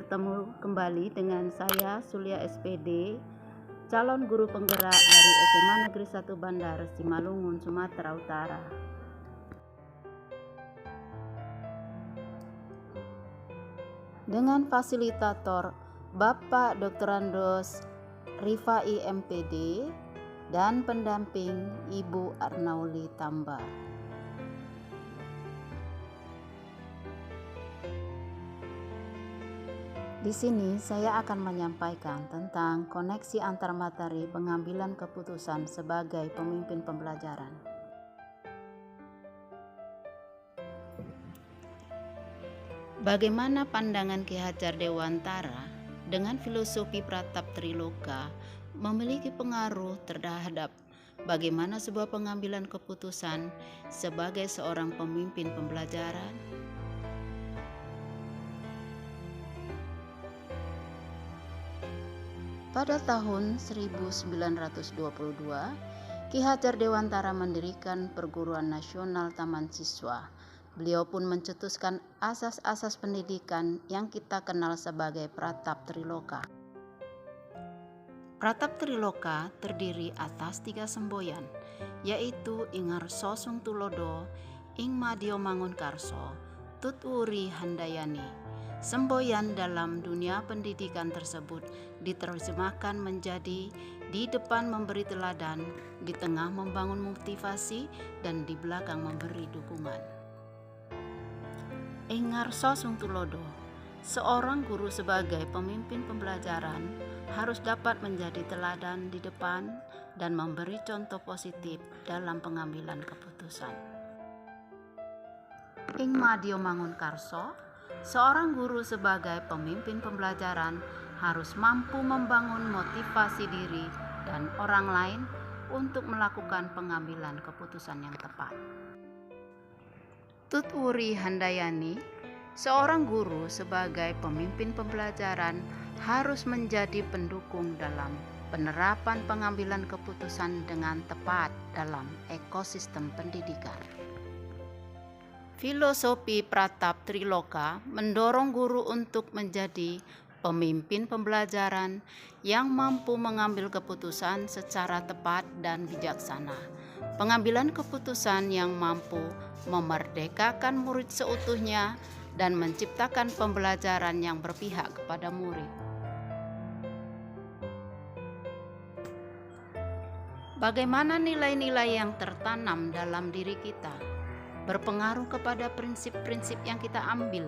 bertemu kembali dengan saya Sulia SPD, calon guru penggerak dari SMA Negeri 1 Bandar, Simalungun, Sumatera Utara. Dengan fasilitator Bapak Dr. Andos Rifai MPD dan pendamping Ibu Arnauli Tamba. Di sini saya akan menyampaikan tentang koneksi antar materi pengambilan keputusan sebagai pemimpin pembelajaran. Bagaimana pandangan Ki Hajar Dewantara dengan filosofi Pratap Triloka memiliki pengaruh terhadap bagaimana sebuah pengambilan keputusan sebagai seorang pemimpin pembelajaran? Pada tahun 1922, Ki Hajar Dewantara mendirikan Perguruan Nasional Taman Siswa. Beliau pun mencetuskan asas-asas pendidikan yang kita kenal sebagai Pratap Triloka. Pratap Triloka terdiri atas 3 semboyan, yaitu Ingarso Sung Tulodo, Ing Madio Mangunkarso, Tut Wuri Handayani. Semboyan dalam dunia pendidikan tersebut diterjemahkan menjadi di depan memberi teladan, di tengah membangun motivasi, dan di belakang memberi dukungan. Ingarso Sung Tulodo, seorang guru sebagai pemimpin pembelajaran harus dapat menjadi teladan di depan dan memberi contoh positif dalam pengambilan keputusan. Ing Madio Mangunkarso, seorang guru sebagai pemimpin pembelajaran harus mampu membangun motivasi diri dan orang lain untuk melakukan pengambilan keputusan yang tepat. Tut Wuri Handayani, seorang guru sebagai pemimpin pembelajaran harus menjadi pendukung dalam penerapan pengambilan keputusan dengan tepat dalam ekosistem pendidikan. Filosofi Pratap Triloka mendorong guru untuk menjadi pemimpin pembelajaran yang mampu mengambil keputusan secara tepat dan bijaksana. Pengambilan keputusan yang mampu memerdekakan murid seutuhnya dan menciptakan pembelajaran yang berpihak kepada murid. Bagaimana nilai-nilai yang tertanam dalam diri kita berpengaruh kepada prinsip-prinsip yang kita ambil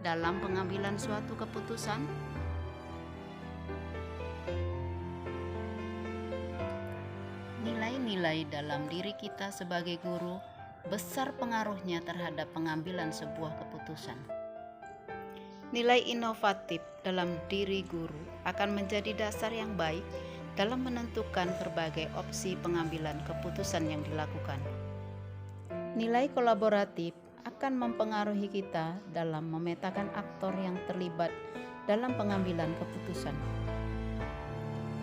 dalam pengambilan suatu keputusan? Nilai-nilai dalam diri kita sebagai guru besar pengaruhnya terhadap pengambilan sebuah keputusan. Nilai inovatif dalam diri guru akan menjadi dasar yang baik dalam menentukan berbagai opsi pengambilan keputusan yang dilakukan. Nilai kolaboratif akan mempengaruhi kita dalam memetakan aktor yang terlibat dalam pengambilan keputusan.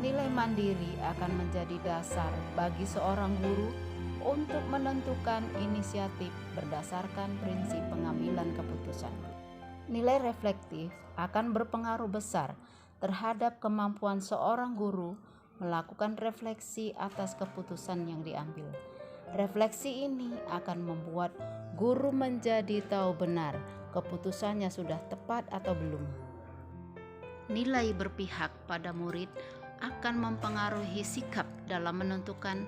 Nilai mandiri akan menjadi dasar bagi seorang guru untuk menentukan inisiatif berdasarkan prinsip pengambilan keputusan. Nilai reflektif akan berpengaruh besar terhadap kemampuan seorang guru melakukan refleksi atas keputusan yang diambil. Refleksi ini akan membuat guru menjadi tahu benar keputusannya sudah tepat atau belum. Nilai berpihak pada murid akan mempengaruhi sikap dalam menentukan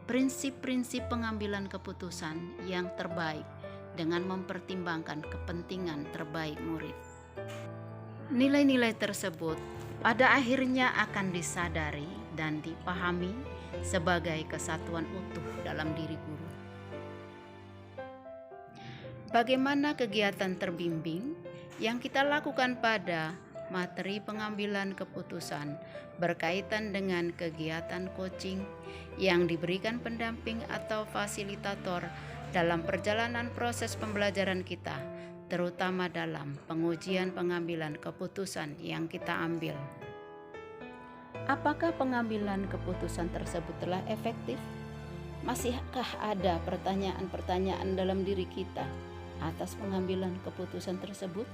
prinsip-prinsip pengambilan keputusan yang terbaik dengan mempertimbangkan kepentingan terbaik murid. Nilai-nilai tersebut pada akhirnya akan disadari dan dipahami sebagai kesatuan utuh dalam diri guru. Bagaimana kegiatan terbimbing yang kita lakukan pada materi pengambilan keputusan berkaitan dengan kegiatan coaching yang diberikan pendamping atau fasilitator dalam perjalanan proses pembelajaran kita, terutama dalam pengujian pengambilan keputusan yang kita ambil. Apakah pengambilan keputusan tersebut telah efektif? Masihkah ada pertanyaan-pertanyaan dalam diri kita atas pengambilan keputusan tersebut?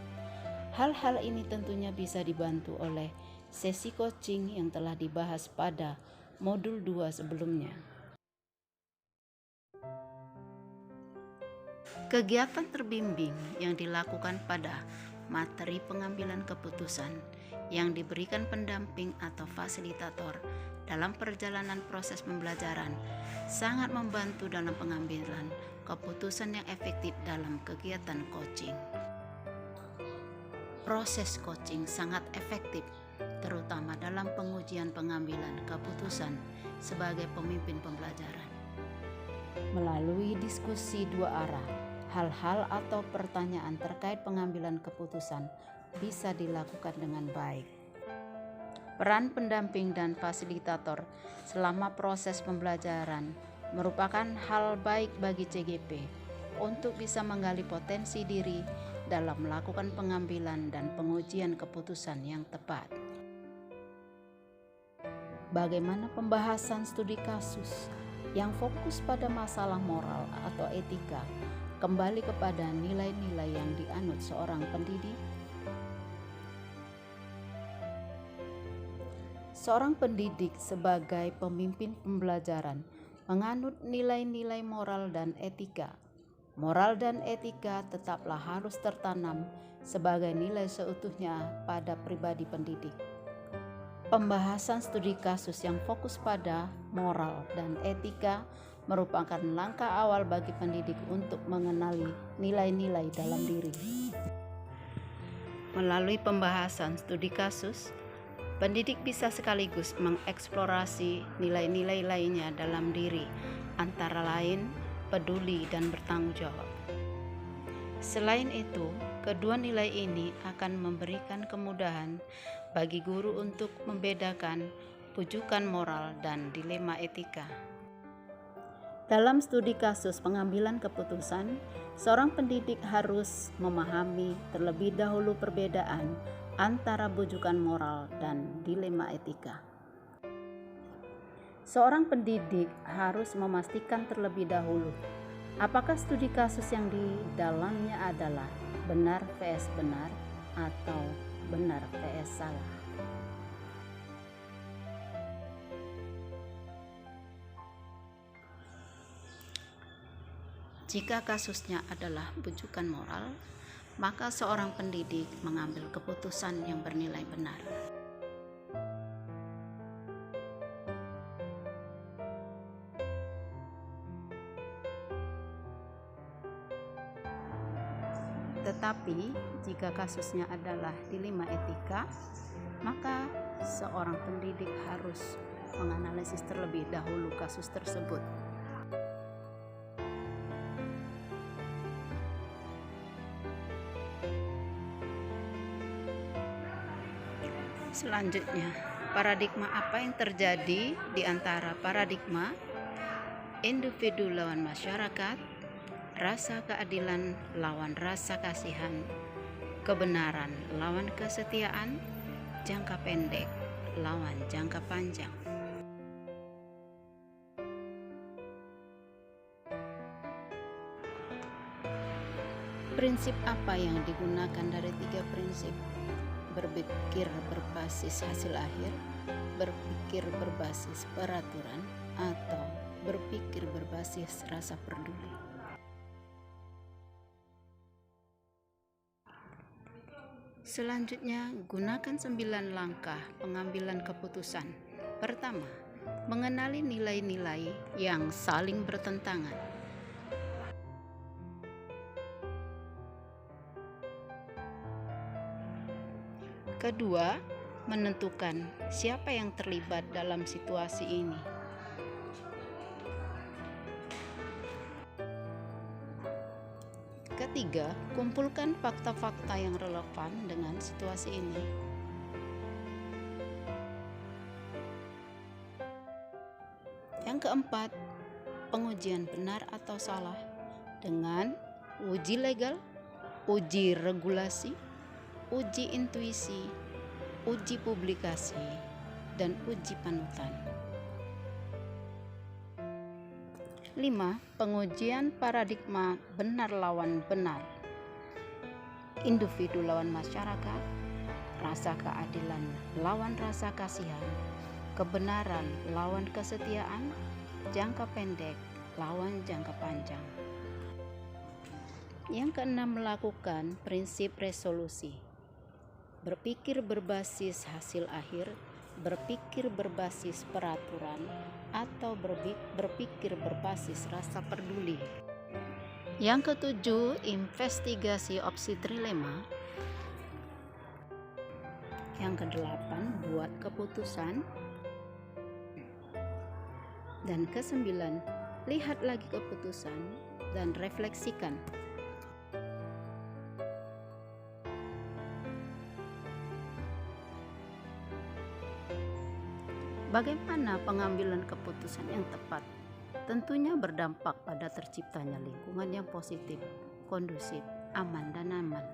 Hal-hal ini tentunya bisa dibantu oleh sesi coaching yang telah dibahas pada modul 2 sebelumnya. Kegiatan terbimbing yang dilakukan pada materi pengambilan keputusan yang diberikan pendamping atau fasilitator dalam perjalanan proses pembelajaran sangat membantu dalam pengambilan keputusan yang efektif dalam kegiatan coaching. Proses coaching sangat efektif, terutama dalam pengujian pengambilan keputusan sebagai pemimpin pembelajaran. Melalui diskusi dua arah, hal-hal atau pertanyaan terkait pengambilan keputusan bisa dilakukan dengan baik. Peran pendamping dan fasilitator selama proses pembelajaran merupakan hal baik bagi CGP untuk bisa menggali potensi diri dalam melakukan pengambilan dan pengujian keputusan yang tepat. Bagaimana pembahasan studi kasus yang fokus pada masalah moral atau etika kembali kepada nilai-nilai yang dianut seorang pendidik? Seorang pendidik sebagai pemimpin pembelajaran menganut nilai-nilai moral dan etika. Moral dan etika tetaplah harus tertanam sebagai nilai seutuhnya pada pribadi pendidik. Pembahasan studi kasus yang fokus pada moral dan etika merupakan langkah awal bagi pendidik untuk mengenali nilai-nilai dalam diri. Melalui pembahasan studi kasus, pendidik bisa sekaligus mengeksplorasi nilai-nilai lainnya dalam diri, antara lain peduli dan bertanggung jawab. Selain itu, kedua nilai ini akan memberikan kemudahan bagi guru untuk membedakan pujukan moral dan dilema etika. Dalam studi kasus pengambilan keputusan, seorang pendidik harus memahami terlebih dahulu perbedaan antara bujukan moral dan dilema etika. Seorang pendidik harus memastikan terlebih dahulu apakah studi kasus yang di dalamnya adalah benar vs benar atau benar vs salah. Jika kasusnya adalah bujukan moral, maka seorang pendidik mengambil keputusan yang bernilai benar. Tetapi jika kasusnya adalah dilema etika, maka seorang pendidik harus menganalisis terlebih dahulu kasus tersebut. Selanjutnya, paradigma apa yang terjadi di antara paradigma individu lawan masyarakat, rasa keadilan lawan rasa kasihan, kebenaran lawan kesetiaan, jangka pendek lawan jangka panjang. Prinsip apa yang digunakan dari 3 prinsip? Berpikir berbasis hasil akhir, berpikir berbasis peraturan, atau berpikir berbasis rasa peduli. Selanjutnya, gunakan 9 langkah pengambilan keputusan. Pertama, mengenali nilai-nilai yang saling bertentangan. Kedua, menentukan siapa yang terlibat dalam situasi ini. Ketiga, kumpulkan fakta-fakta yang relevan dengan situasi ini. Yang keempat, pengujian benar atau salah dengan uji legal, uji regulasi, uji intuisi, uji publikasi, dan uji panutan. 5. Pengujian paradigma benar lawan benar. individu lawan masyarakat, rasa keadilan lawan rasa kasihan, kebenaran lawan kesetiaan, jangka pendek lawan jangka panjang. Yang keenam, melakukan prinsip resolusi. Berpikir berbasis hasil akhir, berpikir berbasis peraturan, atau berpikir berbasis rasa peduli. Yang ketujuh, investigasi opsi trilema. Yang kedelapan, buat keputusan. Dan kesembilan, lihat lagi keputusan dan refleksikan. Bagaimana pengambilan keputusan yang tepat? Tentunya berdampak pada terciptanya lingkungan yang positif, kondusif, aman, dan nyaman.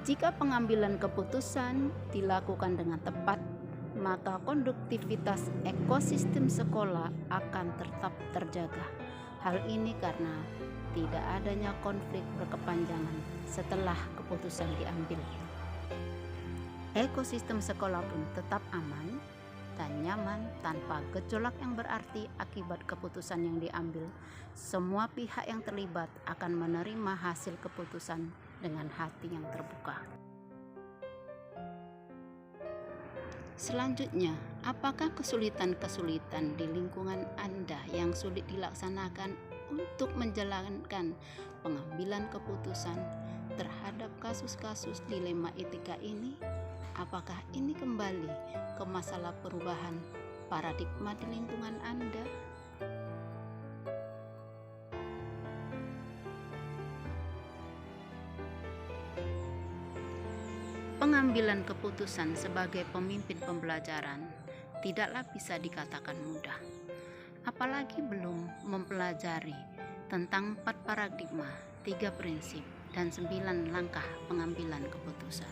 Jika pengambilan keputusan dilakukan dengan tepat, maka konduktivitas ekosistem sekolah akan tetap terjaga. Hal ini karena tidak adanya konflik berkepanjangan setelah keputusan diambil. Ekosistem sekolah pun tetap aman dan nyaman tanpa gejolak yang berarti akibat keputusan yang diambil. Semua pihak yang terlibat akan menerima hasil keputusan dengan hati yang terbuka. Selanjutnya, apakah kesulitan-kesulitan di lingkungan Anda yang sulit dilaksanakan untuk menjalankan pengambilan keputusan terhadap kasus-kasus dilema etika ini? Apakah ini kembali ke masalah perubahan paradigma di lingkungan Anda? Pengambilan keputusan sebagai pemimpin pembelajaran tidaklah bisa dikatakan mudah, apalagi belum mempelajari tentang 4 paradigma, 3 prinsip, dan 9 langkah pengambilan keputusan.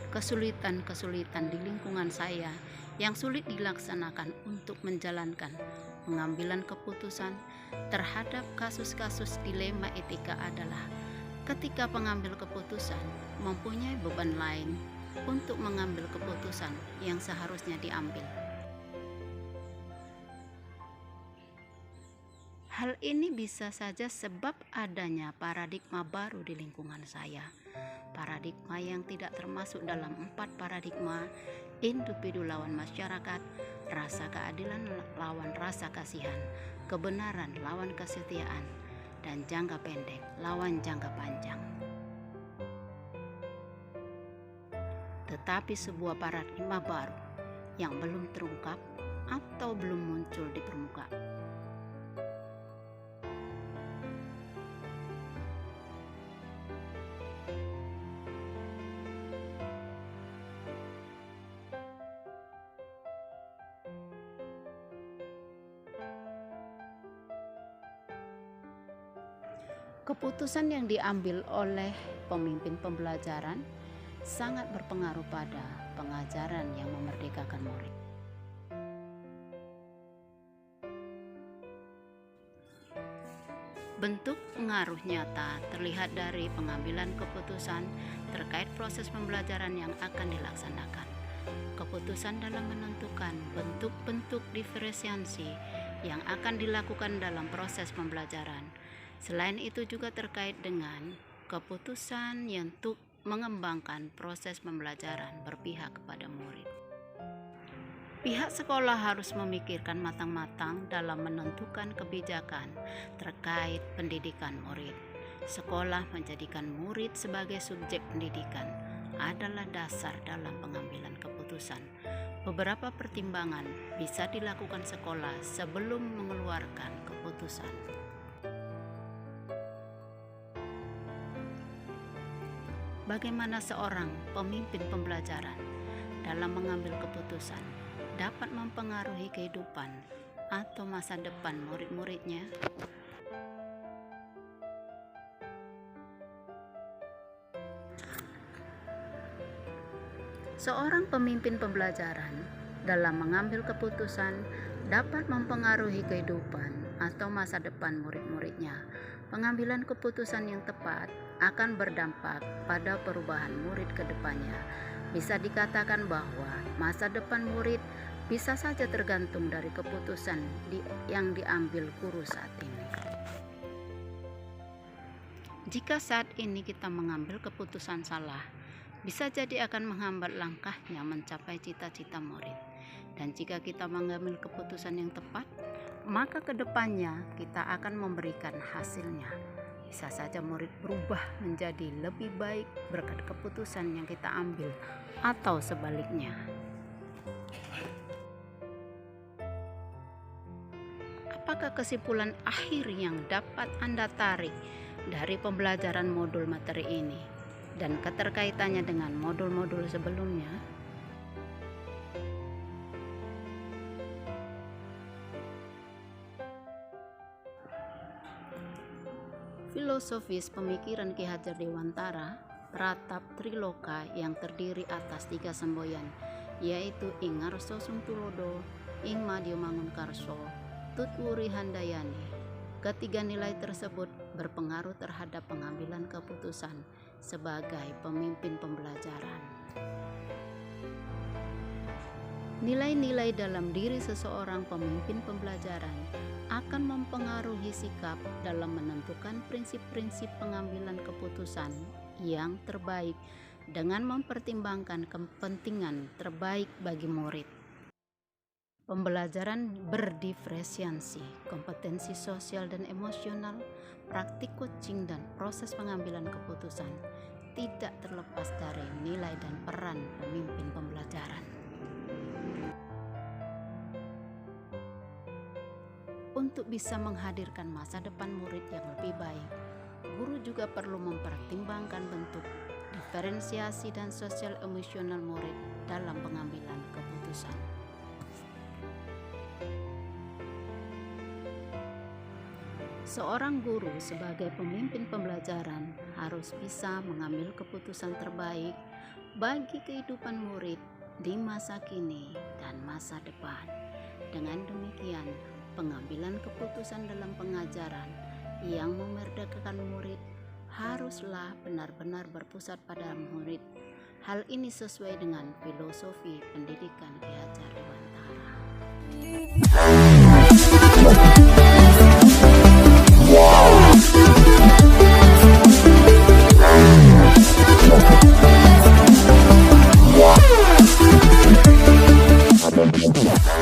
Kesulitan-kesulitan di lingkungan saya yang sulit dilaksanakan untuk menjalankan pengambilan keputusan terhadap kasus-kasus dilema etika adalah ketika pengambil keputusan mempunyai beban lain untuk mengambil keputusan yang seharusnya diambil. Hal ini bisa saja sebab adanya paradigma baru di lingkungan saya. Paradigma yang tidak termasuk dalam 4 paradigma, individu lawan masyarakat, rasa keadilan lawan rasa kasihan, kebenaran lawan kesetiaan, dan jangka pendek lawan jangka panjang. Tetapi sebuah paradigma baru yang belum terungkap atau belum muncul di permukaan. Keputusan yang diambil oleh pemimpin pembelajaran sangat berpengaruh pada pengajaran yang memerdekakan murid. Bentuk pengaruh nyata terlihat dari pengambilan keputusan terkait proses pembelajaran yang akan dilaksanakan. Keputusan dalam menentukan bentuk-bentuk diferensiasi yang akan dilakukan dalam proses pembelajaran. Selain itu juga terkait dengan keputusan yang untuk mengembangkan proses pembelajaran berpihak kepada murid. Pihak sekolah harus memikirkan matang-matang dalam menentukan kebijakan terkait pendidikan murid. Sekolah menjadikan murid sebagai subjek pendidikan adalah dasar dalam pengambilan keputusan. Beberapa pertimbangan bisa dilakukan sekolah sebelum mengeluarkan keputusan. Bagaimana seorang pemimpin pembelajaran dalam mengambil keputusan dapat mempengaruhi kehidupan atau masa depan murid-muridnya? Seorang pemimpin pembelajaran dalam mengambil keputusan dapat mempengaruhi kehidupan atau masa depan murid-muridnya. Pengambilan keputusan yang tepat akan berdampak pada perubahan murid ke depannya. Bisa dikatakan bahwa masa depan murid bisa saja tergantung dari keputusan yang diambil guru saat ini. Jika saat ini kita mengambil keputusan salah, bisa jadi akan menghambat langkahnya mencapai cita-cita murid. Dan jika kita mengambil keputusan yang tepat, maka kedepannya kita akan memberikan hasilnya. Bisa saja murid berubah menjadi lebih baik berkat keputusan yang kita ambil, atau sebaliknya. Apakah kesimpulan akhir yang dapat Anda tarik dari pembelajaran modul materi ini dan keterkaitannya dengan modul-modul sebelumnya? Filosofis pemikiran Ki Hajar Dewantara Pratap Triloka yang terdiri atas 3 semboyan, yaitu Ing Ngarso Sungtulodo, Ing Madyo Mangunkarso, Tut Wuri Handayani. Ketiga nilai tersebut berpengaruh terhadap pengambilan keputusan sebagai pemimpin pembelajaran. Nilai-nilai dalam diri seseorang pemimpin pembelajaran akan mempengaruhi sikap dalam menentukan prinsip-prinsip pengambilan keputusan yang terbaik dengan mempertimbangkan kepentingan terbaik bagi murid. Pembelajaran berdiferensiasi, kompetensi sosial dan emosional, praktik coaching dan proses pengambilan keputusan tidak terlepas dari nilai dan peran pemimpin pembelajaran. Untuk bisa menghadirkan masa depan murid yang lebih baik, guru juga perlu mempertimbangkan bentuk diferensiasi dan sosial emosional murid dalam pengambilan keputusan. Seorang guru sebagai pemimpin pembelajaran harus bisa mengambil keputusan terbaik bagi kehidupan murid di masa kini dan masa depan. Dengan demikian, pengambilan keputusan dalam pengajaran yang memerdekakan murid haruslah benar-benar berpusat pada murid. Hal ini sesuai dengan filosofi pendidikan Ki Hajar Dewantara. Yeah.